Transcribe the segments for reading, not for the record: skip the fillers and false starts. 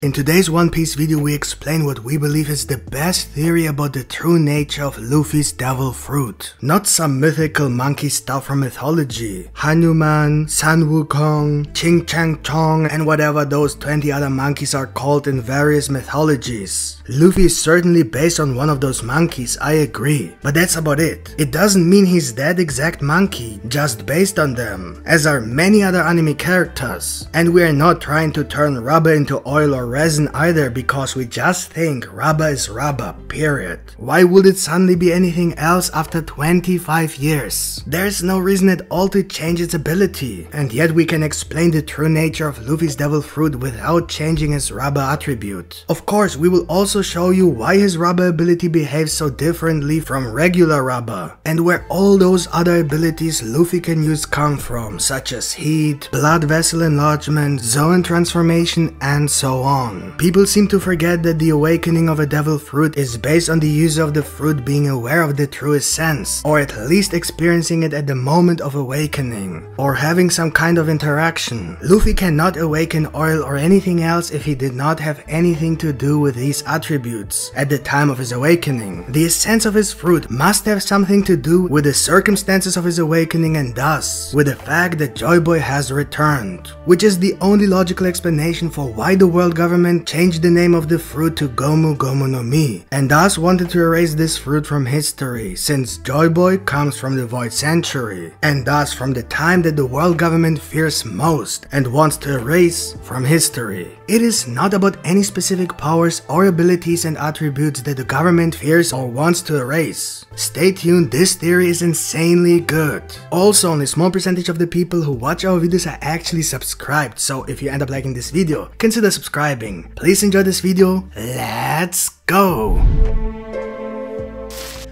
In today's One Piece video we explain what we believe is the best theory about the true nature of Luffy's devil fruit. Not some mythical monkey stuff from mythology. Hanuman, Sun Wukong, Ching Chang Chong and whatever those 20 other monkeys are called in various mythologies. Luffy is certainly based on one of those monkeys, I agree. But that's about it. It doesn't mean he's that exact monkey, just based on them, as are many other anime characters. And we are not trying to turn rubber into oil or resin either, because we just think rubber is rubber, period. Why would it suddenly be anything else after 25 years? There's no reason at all to change its ability, and yet we can explain the true nature of Luffy's devil fruit without changing his rubber attribute. Of course, we will also show you why his rubber ability behaves so differently from regular rubber, and where all those other abilities Luffy can use come from, such as heat, blood vessel enlargement, Zoan transformation, and so on. People seem to forget that the awakening of a devil fruit is based on the user of the fruit being aware of the true essence, or at least experiencing it at the moment of awakening, or having some kind of interaction. Luffy cannot awaken oil or anything else if he did not have anything to do with these attributes at the time of his awakening. The essence of his fruit must have something to do with the circumstances of his awakening, and thus with the fact that Joy Boy has returned, which is the only logical explanation for why the world government changed the name of the fruit to Gomu Gomu no Mi, and thus wanted to erase this fruit from history, since Joy Boy comes from the Void Century, and thus from the time that the world government fears most and wants to erase from history. It is not about any specific powers or abilities and attributes that the government fears or wants to erase. Stay tuned, this theory is insanely good. Also, only a small percentage of the people who watch our videos are actually subscribed, so if you end up liking this video, consider subscribing. Please enjoy this video, let's go!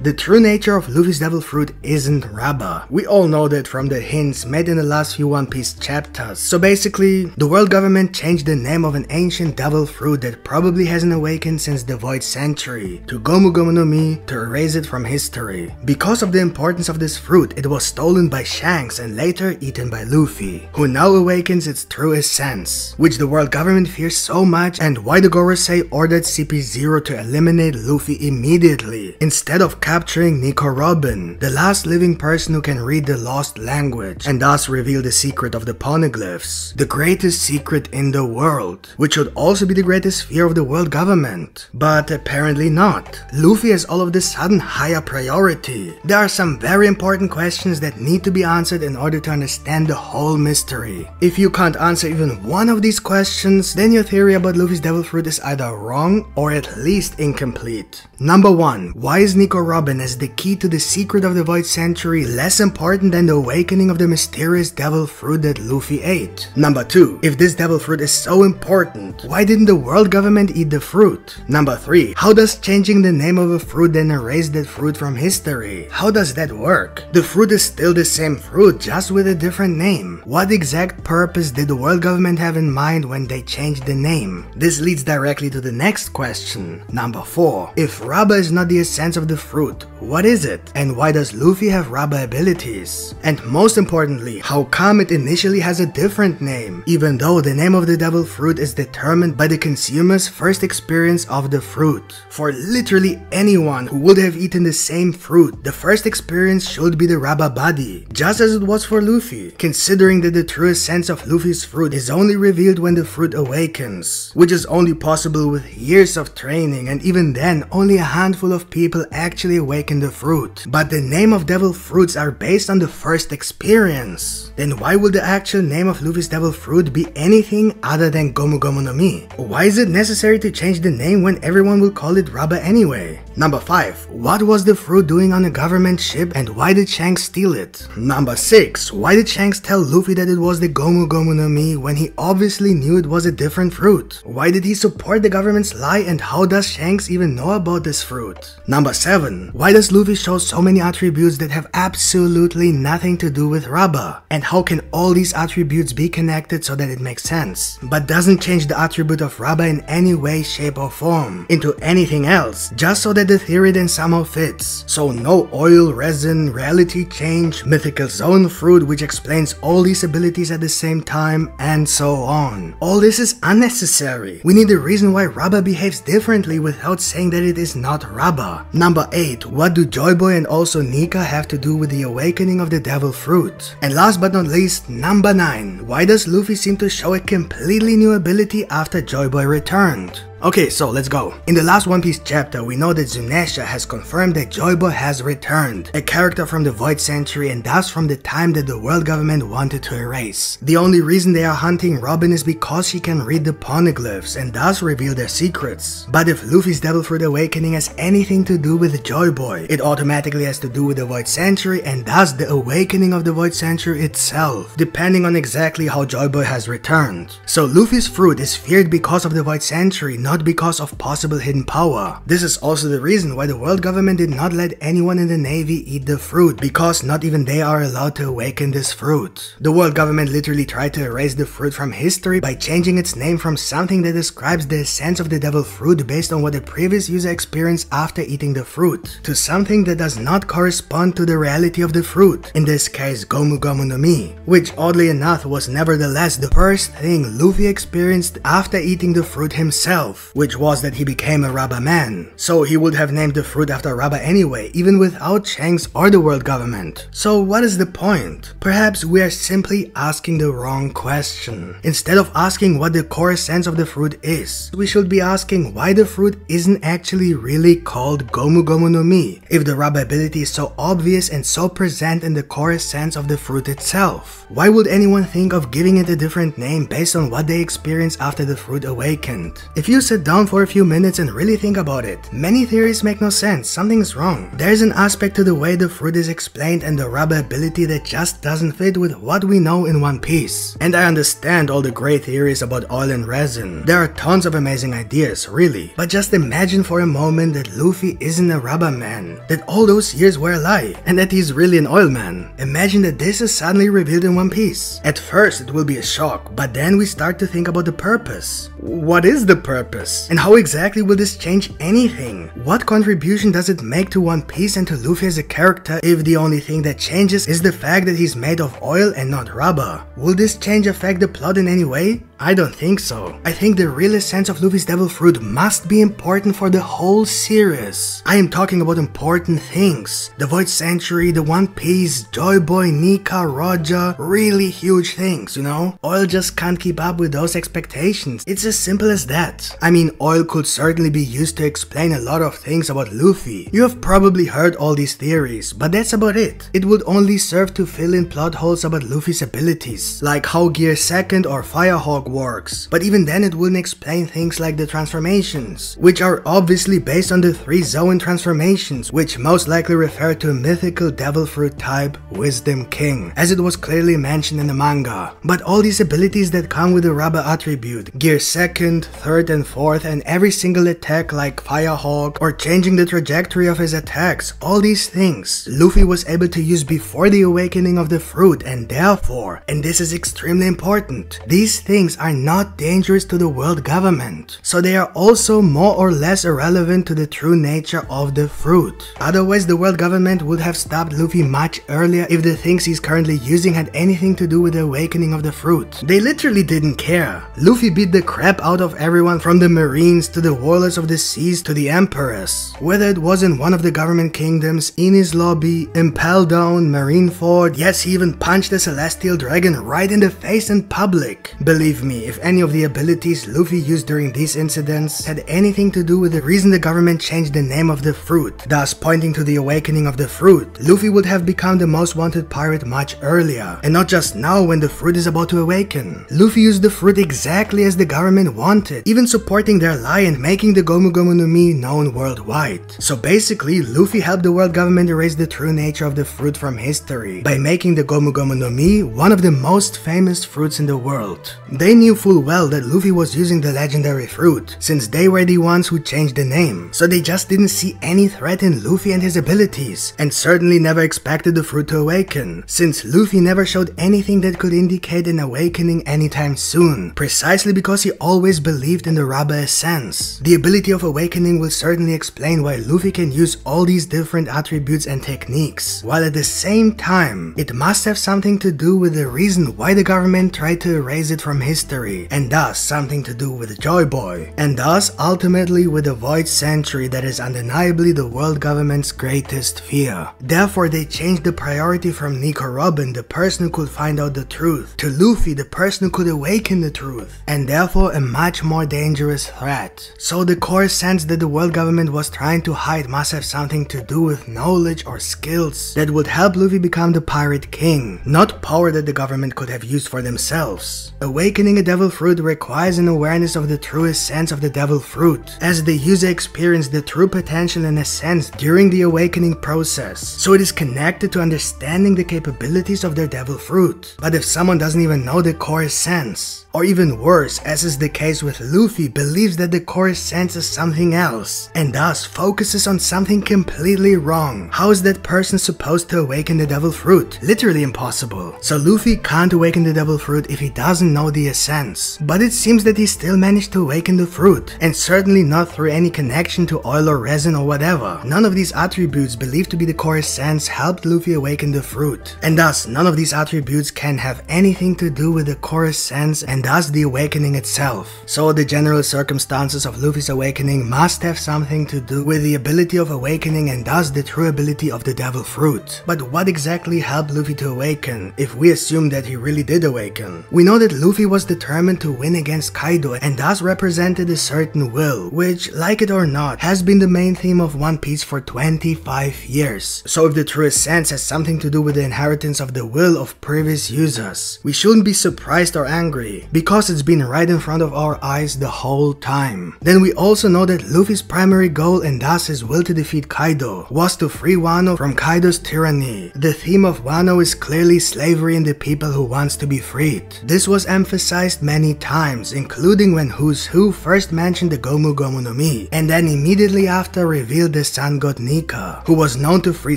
The true nature of Luffy's devil fruit isn't rubber. We all know that from the hints made in the last few One Piece chapters. So basically, the world government changed the name of an ancient devil fruit that probably hasn't awakened since the Void Century to Gomu Gomu no Mi to erase it from history. Because of the importance of this fruit, it was stolen by Shanks and later eaten by Luffy, who now awakens its true essence, which the world government fears so much, and why the Gorosei ordered CP0 to eliminate Luffy immediately, instead of capturing Nico Robin, the last living person who can read the lost language and thus reveal the secret of the poneglyphs, the greatest secret in the world, which should also be the greatest fear of the world government. But apparently not. Luffy has all of a sudden higher priority. There are some very important questions that need to be answered in order to understand the whole mystery. If you can't answer even one of these questions, then your theory about Luffy's devil fruit is either wrong or at least incomplete. Number 1. Why is Nico Robin as the key to the secret of the Void Century less important than the awakening of the mysterious devil fruit that Luffy ate? Number 2. If this devil fruit is so important, why didn't the world government eat the fruit? Number 3. How does changing the name of a fruit then erase that fruit from history? How does that work? The fruit is still the same fruit, just with a different name. What exact purpose did the world government have in mind when they changed the name? This leads directly to the next question. Number 4. If rubber is not the essence of the fruit, what is it? And why does Luffy have rubber abilities? And most importantly, how come it initially has a different name, even though the name of the devil fruit is determined by the consumer's first experience of the fruit? For literally anyone who would have eaten the same fruit, the first experience should be the rubber body, just as it was for Luffy, considering that the true essence of Luffy's fruit is only revealed when the fruit awakens, which is only possible with years of training, and even then only a handful of people actually awaken the fruit. But the name of devil fruits are based on the first experience. Then why would the actual name of Luffy's devil fruit be anything other than Gomu Gomu no Mi? Why is it necessary to change the name when everyone will call it rubber anyway? Number 5. What was the fruit doing on a government ship and why did Shanks steal it? Number 6. Why did Shanks tell Luffy that it was the Gomu Gomu no Mi when he obviously knew it was a different fruit? Why did he support the government's lie, and how does Shanks even know about this fruit? Number 7. question. Why does Luffy show so many attributes that have absolutely nothing to do with rubber? And how can all these attributes be connected so that it makes sense, but doesn't change the attribute of rubber in any way, shape or form into anything else, just so that the theory then somehow fits? So no oil, resin, reality change, mythical zone fruit which explains all these abilities at the same time, and so on. All this is unnecessary. We need a reason why rubber behaves differently without saying that it is not rubber. Number 8. What do Joy Boy and also Nika have to do with the awakening of the devil fruit? And last but not least, number 9. Why does Luffy seem to show a completely new ability after Joy Boy returned? Okay, so let's go. In the last One Piece chapter, we know that Zunisha has confirmed that Joy Boy has returned, a character from the Void Century and thus from the time that the world government wanted to erase. The only reason they are hunting Robin is because she can read the poneglyphs and thus reveal their secrets. But if Luffy's Devil Fruit Awakening has anything to do with Joy Boy, it automatically has to do with the Void Century and thus the awakening of the Void Century itself, depending on exactly how Joy Boy has returned. So Luffy's fruit is feared because of the Void Century, not because of possible hidden power. This is also the reason why the world government did not let anyone in the navy eat the fruit, because not even they are allowed to awaken this fruit. The world government literally tried to erase the fruit from history by changing its name from something that describes the essence of the devil fruit based on what the previous user experienced after eating the fruit, to something that does not correspond to the reality of the fruit, in this case Gomu Gomu no Mi, which oddly enough was nevertheless the first thing Luffy experienced after eating the fruit himself, which was that he became a rubber man. So he would have named the fruit after rubber anyway, even without Shanks or the world government. So what is the point? Perhaps we are simply asking the wrong question. Instead of asking what the core essence of the fruit is, we should be asking why the fruit isn't actually really called Gomu Gomu no Mi, if the rubber ability is so obvious and so present in the core essence of the fruit itself. Why would anyone think of giving it a different name based on what they experienced after the fruit awakened? If you sit down for a few minutes and really think about it, many theories make no sense. Something's wrong. There's an aspect to the way the fruit is explained and the rubber ability that just doesn't fit with what we know in One Piece. And I understand all the great theories about oil and resin. There are tons of amazing ideas, really. But just imagine for a moment that Luffy isn't a rubber man, that all those years were a lie, and that he's really an oil man. Imagine that this is suddenly revealed in One Piece. At first it will be a shock, but then we start to think about the purpose. What is the purpose? And how exactly will this change anything? What contribution does it make to One Piece and to Luffy as a character if the only thing that changes is the fact that he's made of oil and not rubber? Will this change affect the plot in any way? I don't think so. I think the real essence of Luffy's Devil Fruit must be important for the whole series. I am talking about important things. The Void Century, the One Piece, Joy Boy, Nika, Roger, really huge things, you know? Oil just can't keep up with those expectations. It's as simple as that. I mean, oil could certainly be used to explain a lot of things about Luffy. You have probably heard all these theories, but that's about it. It would only serve to fill in plot holes about Luffy's abilities, like how Gear 2nd or Firehawk works, but even then it wouldn't explain things like the transformations, which are obviously based on the 3 Zoan transformations, which most likely refer to a mythical devil fruit type, Wisdom King, as it was clearly mentioned in the manga. But all these abilities that come with the rubber attribute, Gear 2nd, 3rd and 4th, and every single attack like Firehawk, or changing the trajectory of his attacks, all these things Luffy was able to use before the awakening of the fruit, and therefore, and this is extremely important, these things are not dangerous to the world government, so they are also more or less irrelevant to the true nature of the fruit. Otherwise the world government would have stopped Luffy much earlier if the things he's currently using had anything to do with the awakening of the fruit. They literally didn't care. Luffy beat the crap out of everyone from the Marines to the Warlords of the Seas to the Empress. Whether it was in one of the government kingdoms, in his lobby, in Peldown, Marineford, yes, he even punched the Celestial Dragon right in the face in public. Believe me, if any of the abilities Luffy used during these incidents had anything to do with the reason the government changed the name of the fruit, thus pointing to the awakening of the fruit, Luffy would have become the most wanted pirate much earlier, and not just now when the fruit is about to awaken. Luffy used the fruit exactly as the government wanted, even supporting their lie and making the Gomu Gomu no Mi known worldwide. So basically, Luffy helped the world government erase the true nature of the fruit from history by making the Gomu Gomu no Mi one of the most famous fruits in the world. They knew full well that Luffy was using the legendary fruit, since they were the ones who changed the name, so they just didn't see any threat in Luffy and his abilities, and certainly never expected the fruit to awaken, since Luffy never showed anything that could indicate an awakening anytime soon, precisely because he always believed in the Rubber Essence. The ability of awakening will certainly explain why Luffy can use all these different attributes and techniques, while at the same time, it must have something to do with the reason why the government tried to erase it from history, and thus something to do with Joy Boy, and thus ultimately with the Void Century that is undeniably the world government's greatest fear. Therefore, they changed the priority from Nico Robin, the person who could find out the truth, to Luffy, the person who could awaken the truth, and therefore a much more dangerous threat. So the core sense that the world government was trying to hide must have something to do with knowledge or skills that would help Luffy become the Pirate King, not power that the government could have used for themselves. Awakening a Devil Fruit requires an awareness of the true essence of the Devil Fruit, as the user experienced the true potential and essence during the awakening process, so it is connected to understanding the capabilities of their Devil Fruit. But if someone doesn't even know the core essence, or even worse, as is the case with Luffy, believes that the core essence is something else, and thus focuses on something completely wrong, how is that person supposed to awaken the Devil Fruit? Literally impossible. So Luffy can't awaken the Devil Fruit if he doesn't know the essence. But it seems that he still managed to awaken the fruit, and certainly not through any connection to oil or resin or whatever. None of these attributes believed to be the core essence helped Luffy awaken the fruit, and thus none of these attributes can have anything to do with the core essence and thus the awakening itself. So the general circumstances of Luffy's awakening must have something to do with the ability of awakening and thus the true ability of the Devil Fruit. But what exactly helped Luffy to awaken, if we assume that he really did awaken? We know that Luffy was determined to win against Kaido and thus represented a certain will, which, like it or not, has been the main theme of One Piece for 25 years. So if the true essence has something to do with the inheritance of the will of previous users, we shouldn't be surprised or angry, because it's been right in front of our eyes the whole time. Then we also know that Luffy's primary goal, and thus his will to defeat Kaido, was to free Wano from Kaido's tyranny. The theme of Wano is clearly slavery and the people who wants to be freed. This was emphasized many times, including when Who's Who first mentioned the Gomu Gomu no Mi, and then immediately after revealed the Sun God Nika, who was known to free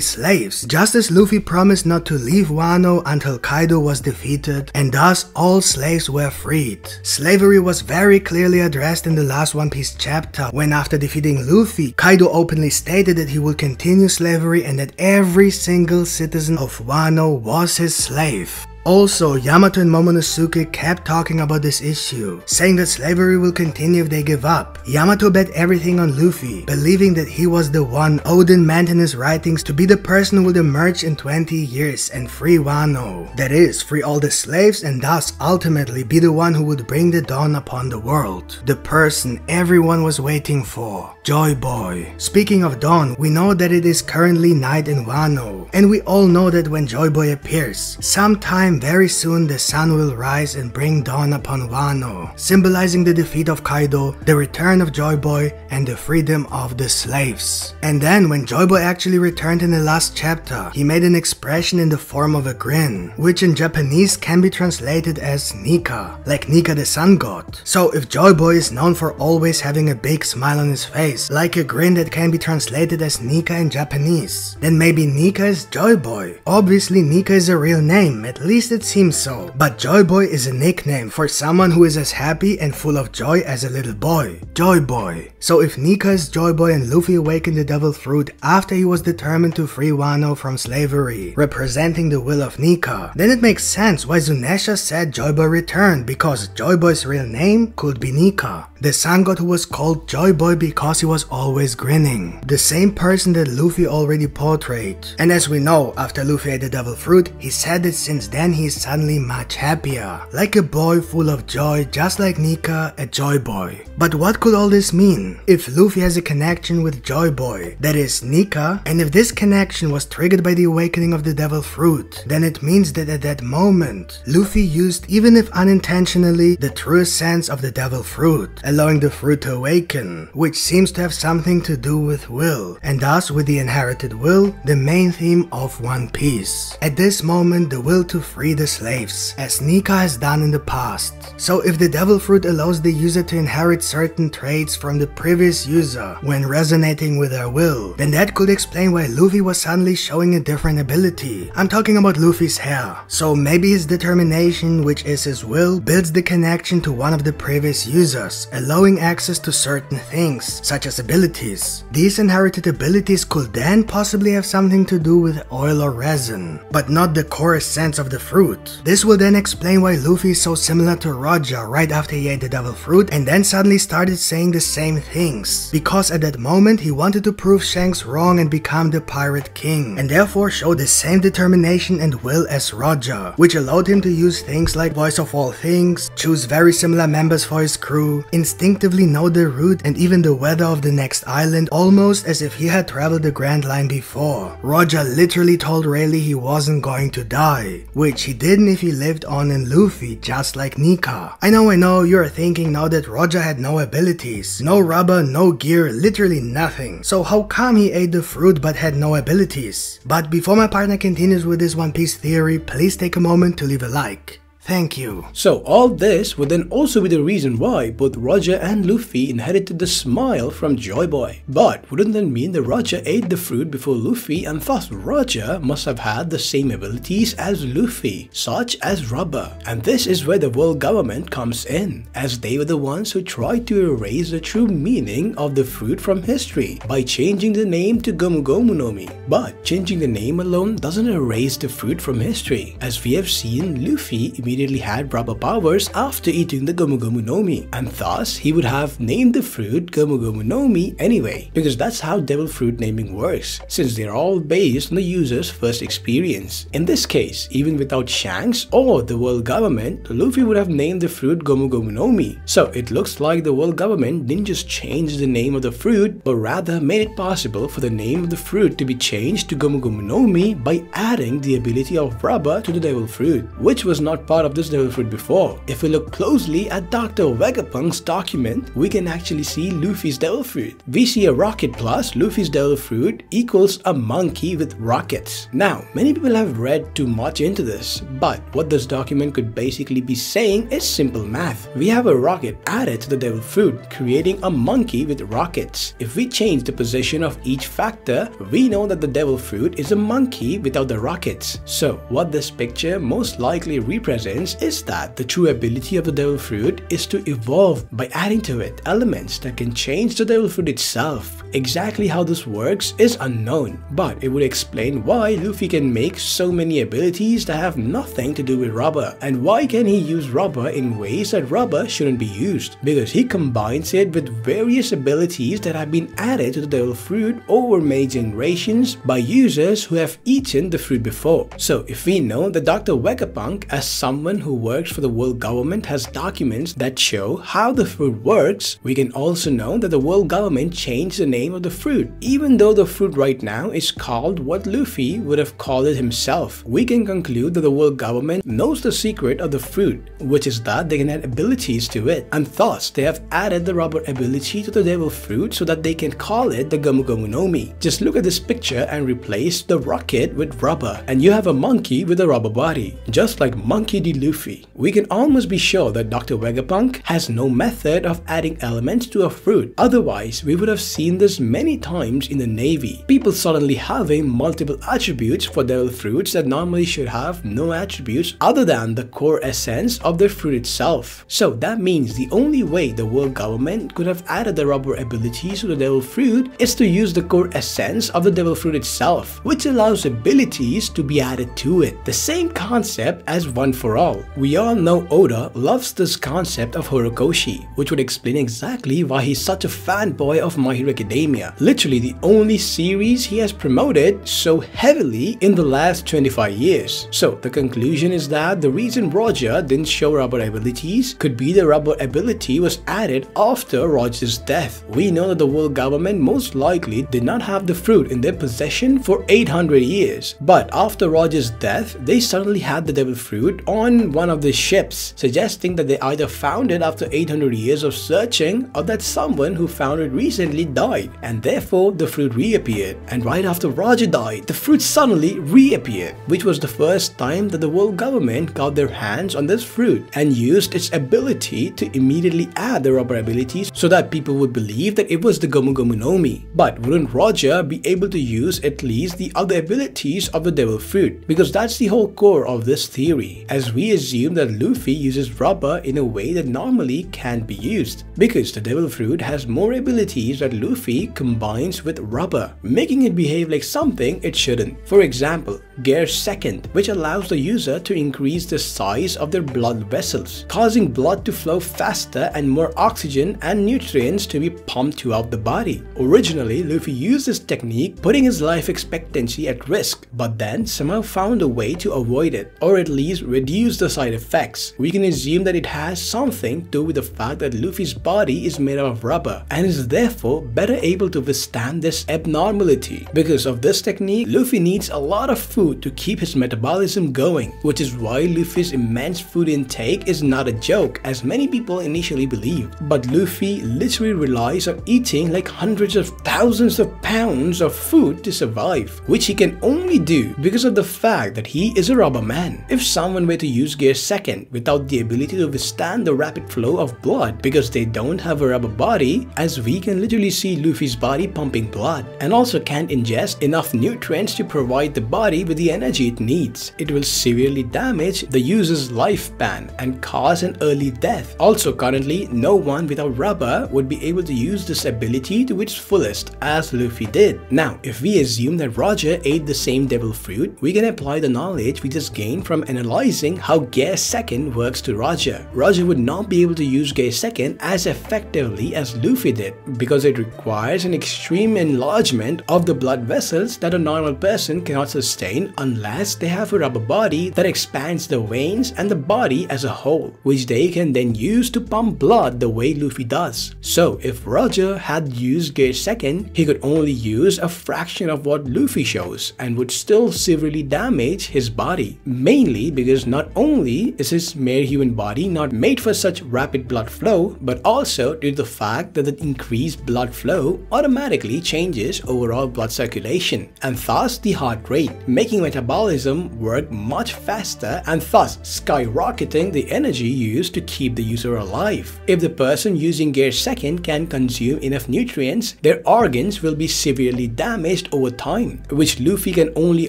slaves, just as Luffy promised not to leave Wano until Kaido was defeated, and thus all slaves were freed. Slavery was very clearly addressed in the last One Piece chapter, when after defeating Luffy, Kaido openly stated that he would continue slavery and that every single citizen of Wano was his slave. Also, Yamato and Momonosuke kept talking about this issue, saying that slavery will continue if they give up. Yamato bet everything on Luffy, believing that he was the one Oden meant in his writings to be the person who would emerge in 20 years and free Wano. That is, free all the slaves and thus ultimately be the one who would bring the dawn upon the world. The person everyone was waiting for. Joy Boy. Speaking of dawn, we know that it is currently night in Wano, and we all know that when Joy Boy appears, sometime very soon the sun will rise and bring dawn upon Wano, symbolizing the defeat of Kaido, the return of Joy Boy, and the freedom of the slaves. And then when Joy Boy actually returned in the last chapter, he made an expression in the form of a grin, which in Japanese can be translated as Nika, like Nika the sun god. So if Joy Boy is known for always having a big smile on his face, like a grin that can be translated as Nika in Japanese, then maybe Nika is Joy Boy. Obviously Nika is a real name, at least it seems so, but Joy Boy is a nickname for someone who is as happy and full of joy as a little boy. Joy Boy. So if Nika is Joy Boy and Luffy awakened the Devil Fruit after he was determined to free Wano from slavery, representing the will of Nika, then it makes sense why Zunesha said Joy Boy returned, because Joy Boy's real name could be Nika, the sun god who was called Joy Boy because he was always grinning, the same person that Luffy already portrayed. And as we know, after Luffy ate the Devil Fruit, he said that since then he is suddenly much happier, like a boy full of joy, just like Nika, a Joy Boy. But what could all this mean? If Luffy has a connection with Joy Boy, that is Nika, and if this connection was triggered by the awakening of the Devil Fruit, then it means that at that moment, Luffy used, even if unintentionally, the true essence of the Devil Fruit, allowing the fruit to awaken, which seems supposed to have something to do with will, and thus with the inherited will, the main theme of One Piece. At this moment, the will to free the slaves, as Nika has done in the past. So if the devil fruit allows the user to inherit certain traits from the previous user when resonating with their will, then that could explain why Luffy was suddenly showing a different ability. I'm talking about Luffy's hair. So maybe his determination, which is his will, builds the connection to one of the previous users, allowing access to certain things, such as abilities. These inherited abilities could then possibly have something to do with oil or resin, but not the core essence of the fruit. This will then explain why Luffy is so similar to Roger right after he ate the devil fruit and then suddenly started saying the same things, because at that moment he wanted to prove Shanks wrong and become the Pirate King, and therefore show the same determination and will as Roger, which allowed him to use things like voice of all things, choose very similar members for his crew, instinctively know the route and even the weather of the next island, almost as if he had traveled the Grand Line before. Roger literally told Rayleigh he wasn't going to die, which he didn't if he lived on in Luffy, just like Nika. I know, you're thinking now that Roger had no abilities, no rubber, no gear, literally nothing. So how come he ate the fruit but had no abilities? But before my partner continues with this One Piece theory, please take a moment to leave a like. Thank you. So all this would then also be the reason why both Roger and Luffy inherited the smile from Joy Boy. But wouldn't that mean that Roger ate the fruit before Luffy, and thus Roger must have had the same abilities as Luffy, such as rubber? And this is where the world government comes in, as they were the ones who tried to erase the true meaning of the fruit from history by changing the name to Gomu Gomu no Mi. But changing the name alone doesn't erase the fruit from history. As we have seen, Luffy immediately had rubber powers after eating the Gomu Gomu no Mi, and thus he would have named the fruit Gomu Gomu no Mi anyway, because that's how devil fruit naming works, since they're all based on the user's first experience. In this case, even without Shanks or the world government, Luffy would have named the fruit Gomu Gomu no Mi. So it looks like the world government didn't just change the name of the fruit, but rather made it possible for the name of the fruit to be changed to Gomu Gomu no Mi by adding the ability of rubber to the devil fruit, which was not part of this devil fruit before. If we look closely at Dr. Vegapunk's document, we can actually see Luffy's devil fruit. We see a rocket plus Luffy's devil fruit equals a monkey with rockets. Now, many people have read too much into this, but what this document could basically be saying is simple math. We have a rocket added to the devil fruit, creating a monkey with rockets. If we change the position of each factor, we know that the devil fruit is a monkey without the rockets. So what this picture most likely represents is that the true ability of the devil fruit is to evolve by adding to it elements that can change the devil fruit itself. Exactly how this works is unknown, but it would explain why Luffy can make so many abilities that have nothing to do with rubber, and why can he use rubber in ways that rubber shouldn't be used, because he combines it with various abilities that have been added to the devil fruit over many generations by users who have eaten the fruit before. So if we know that Dr. Vegapunk, as someone who works for the world government, has documents that show how the fruit works, we can also know that the world government changed the name of the fruit. Even though the fruit right now is called what Luffy would have called it himself, we can conclude that the world government knows the secret of the fruit, which is that they can add abilities to it, and thus they have added the rubber ability to the devil fruit so that they can call it the Gomu Gomu no Mi. Just look at this picture and replace the rocket with rubber, and you have a monkey with a rubber body, just like Monkey D. Luffy. We can almost be sure that Dr. Vegapunk has no method of adding elements to a fruit, otherwise we would have seen this many times in the Navy. People suddenly having multiple attributes for devil fruits that normally should have no attributes other than the core essence of the fruit itself. So that means the only way the world government could have added the rubber abilities to the devil fruit is to use the core essence of the devil fruit itself, which allows abilities to be added to it. The same concept as One for All. We all know Oda loves this concept of Horikoshi, which would explain exactly why he's such a fanboy of My Hero Academia, literally the only series he has promoted so heavily in the last 25 years. So the conclusion is that the reason Roger didn't show rubber abilities could be the rubber ability was added after Roger's death. We know that the world government most likely did not have the fruit in their possession for 800 years, but after Roger's death, they suddenly had the devil fruit on on one of the ships, suggesting that they either found it after 800 years of searching or that someone who found it recently died, and therefore the fruit reappeared. And right after Roger died, the fruit suddenly reappeared, which was the first time that the world government got their hands on this fruit and used its ability to immediately add the rubber abilities so that people would believe that it was the Gomu Gomu no Mi. But wouldn't Roger be able to use at least the other abilities of the devil fruit? Because that's the whole core of this theory, as we assume that Luffy uses rubber in a way that normally can't be used, because the devil fruit has more abilities that Luffy combines with rubber, making it behave like something it shouldn't. For example, Gear Second, which allows the user to increase the size of their blood vessels, causing blood to flow faster and more oxygen and nutrients to be pumped throughout the body. Originally, Luffy used this technique, putting his life expectancy at risk, but then somehow found a way to avoid it, or at least reduce the side effects. We can assume that it has something to do with the fact that Luffy's body is made of rubber and is therefore better able to withstand this abnormality. Because of this technique, Luffy needs a lot of food to keep his metabolism going, which is why Luffy's immense food intake is not a joke, as many people initially believed. But Luffy literally relies on eating like hundreds of thousands of pounds of food to survive, which he can only do because of the fact that he is a rubber man. If someone were to use Gear Second without the ability to withstand the rapid flow of blood because they don't have a rubber body, as we can literally see Luffy's body pumping blood, and also can't ingest enough nutrients to provide the body with the energy it needs, it will severely damage the user's lifespan and cause an early death. Also, currently, no one without rubber would be able to use this ability to its fullest as Luffy did. Now, if we assume that Roger ate the same devil fruit, we can apply the knowledge we just gained from analyzing how Gear Second works to Roger. Roger would not be able to use Gear Second as effectively as Luffy did, because it requires an extreme enlargement of the blood vessels that a normal person cannot sustain unless they have a rubber body that expands the veins and the body as a whole, which they can then use to pump blood the way Luffy does. So if Roger had used Gear Second, he could only use a fraction of what Luffy shows and would still severely damage his body, mainly because not only is his mere human body not made for such rapid blood flow, but also due to the fact that the increased blood flow automatically changes overall blood circulation and thus the heart rate, making metabolism work much faster and thus skyrocketing the energy used to keep the user alive. If the person using Gear Second can consume enough nutrients, their organs will be severely damaged over time, which Luffy can only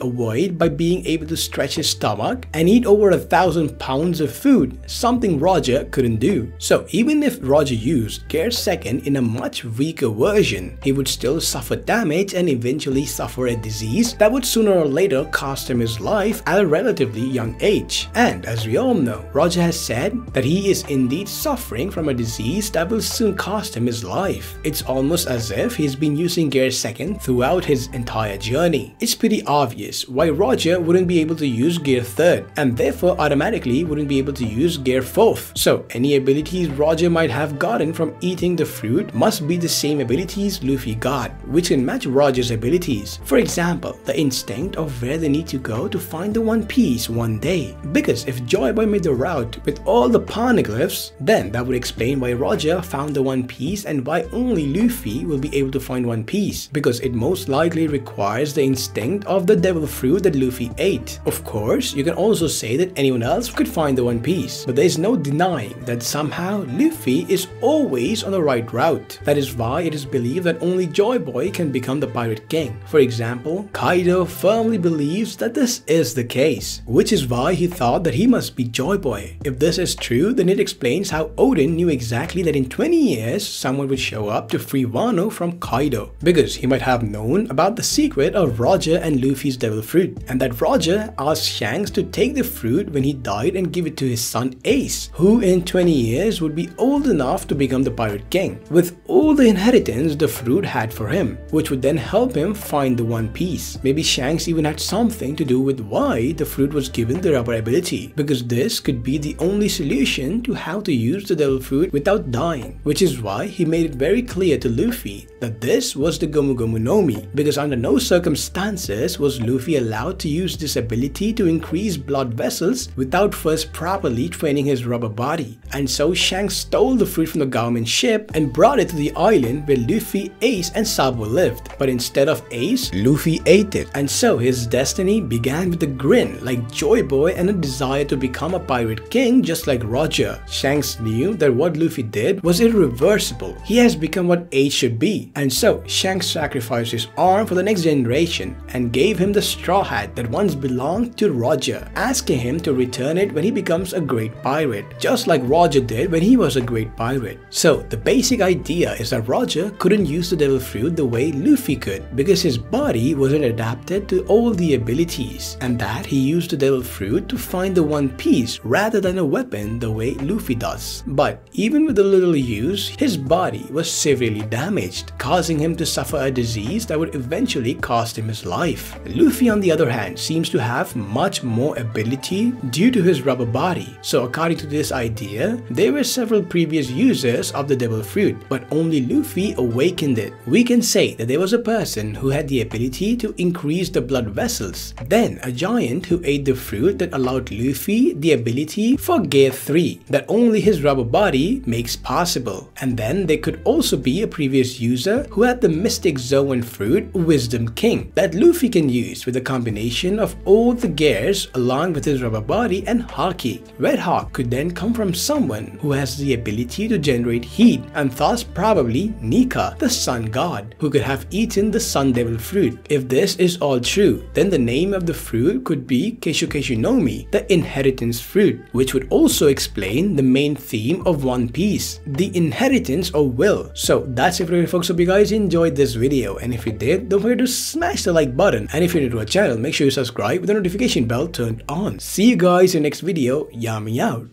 avoid by being able to stretch his stomach and eat over 1,000 pounds of food, something Roger couldn't do. So even if Roger used Gear Second in a much weaker version, he would still suffer damage and eventually suffer a disease that would sooner or later cost him his life at a relatively young age. And as we all know, Roger has said that he is indeed suffering from a disease that will soon cost him his life. It's almost as if he's been using Gear Second throughout his entire journey. It's pretty obvious why Roger wouldn't be able to use Gear Third and therefore automatically wouldn't be able to use Gear Fourth. So any abilities Roger might have gotten from eating the fruit must be the same abilities Luffy got, which can match Roger's abilities. For example, the instinct of where they need to go to find the One Piece one day. Because if Joy Boy made the route with all the poneglyphs, then that would explain why Roger found the One Piece and why only Luffy will be able to find One Piece, because it most likely requires the instinct of the devil fruit that Luffy ate. Of course, you can also say that anyone else could find the One Piece, but there is no denying that somehow Luffy is always on the right route. That is why it is believed that only Joy Boy can become the Pirate King. For example, Kaido firmly believes that this is the case, which is why he thought that he must be Joy Boy. If this is true, then it explains how Oden knew exactly that in 20 years someone would show up to free Wano from Kaido, because he might have known about the secret of Roger and Luffy's devil fruit, and that Roger asked Shanks to take the fruit when he died and give it to his son Ace, who in 20 years would be old enough to become the Pirate King, with all the inheritance the fruit had for him, which would then help him find the One Piece. Maybe Shanks even had some something to do with why the fruit was given the rubber ability, because this could be the only solution to how to use the devil fruit without dying, which is why he made it very clear to Luffy that this was the Gomu Gomu no Mi, because under no circumstances was Luffy allowed to use this ability to increase blood vessels without first properly training his rubber body. And so Shanks stole the fruit from the government ship and brought it to the island where Luffy, Ace and Sabo lived. But instead of Ace, Luffy ate it. And so his destiny began with a grin like Joy Boy and a desire to become a pirate king just like Roger. Shanks knew that what Luffy did was irreversible. He has become what Ace should be. And so Shanks sacrificed his arm for the next generation and gave him the straw hat that once belonged to Roger, asking him to return it when he becomes a great pirate, just like Roger did when he was a great pirate. So the basic idea is that Roger couldn't use the devil fruit the way Luffy could because his body wasn't adapted to all the abilities, and that he used the devil fruit to find the One Piece rather than a weapon the way Luffy does. But even with a little use, his body was severely damaged, causing him to suffer a disease that would eventually cost him his life. Luffy, on the other hand, seems to have much more ability due to his rubber body. So according to this idea, there were several previous users of the devil fruit, but only Luffy awakened it. We can say that there was a person who had the ability to increase the blood vessels, then a giant who ate the fruit that allowed Luffy the ability for Gear 3 that only his rubber body makes possible. And then there could also be a previous user who had the Mystic Zoan fruit, Wisdom King, that Luffy can use with a combination of all the gears along with his rubber body and Haki. Red Hawk could then come from someone who has the ability to generate heat, and thus probably Nika, the sun god, who could have eaten the sun devil fruit. If this is all true, then the name of the fruit could be Keisho Keisho no Mi, the inheritance fruit, which would also explain the main theme of One Piece, the inheritance or will. So that's it for you folks. Hope you guys enjoyed this video, and if you did, don't forget to smash the like button, and if you're new to our channel, make sure you subscribe with the notification bell turned on. See you guys in the next video. Yami out.